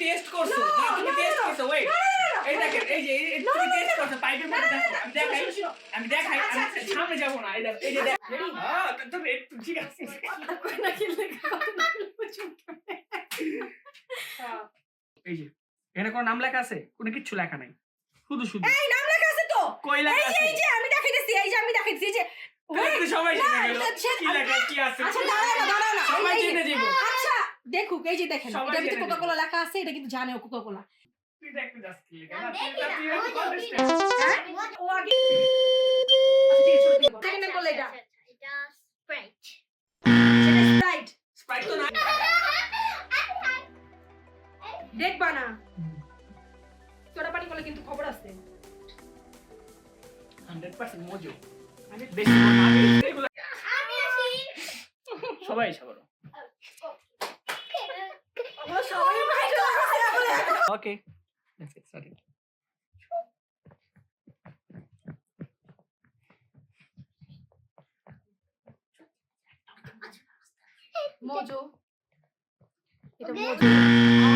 test করছো না তুমি টেস্ট করছো ওয়েট এই দেখেন এই যে তুমি টেস্ট করছো পাইপের মধ্যে দেখো আমি দেখাই সামনে যাব না এই যে দেখ হ্যাঁ তুমি ঠিক আছে কই না খেললে এই যে এখানে কোন নাম লেখা আছে কোনো কিছু লেখা নাই শুধু শুধু এই নাম লেখা আছে তো কই লেখা আছে এই যে আমি দেখাইতেছি এই যে আমি দেখাইতেছি এই যে সবাই জেনে গেল কি লেখা কি আছে আচ্ছা দাঁড়াও না সবাই জেনে যাবো আচ্ছা দেখুক এই যে দেখেন এটা কিন্তু কোকা-কোলা লেখা আছে এটা কিন্তু জানেও কোকা-কোলা তুই দেখতে যাস কি লেখা ও আগে দেখেন বলে এটা এটা স্প্রাইট স্প্রাইট স্প্রাইট তো না দেখবা না তোরা পানি করলে কিন্তু খবর আছে 100% মজু আমি বেশি না এগুলো আমি আসি সবাই সবার ও সবাই ভাইটা বলে ওকে দ্যাটস ইট সরি মজো এটা মজো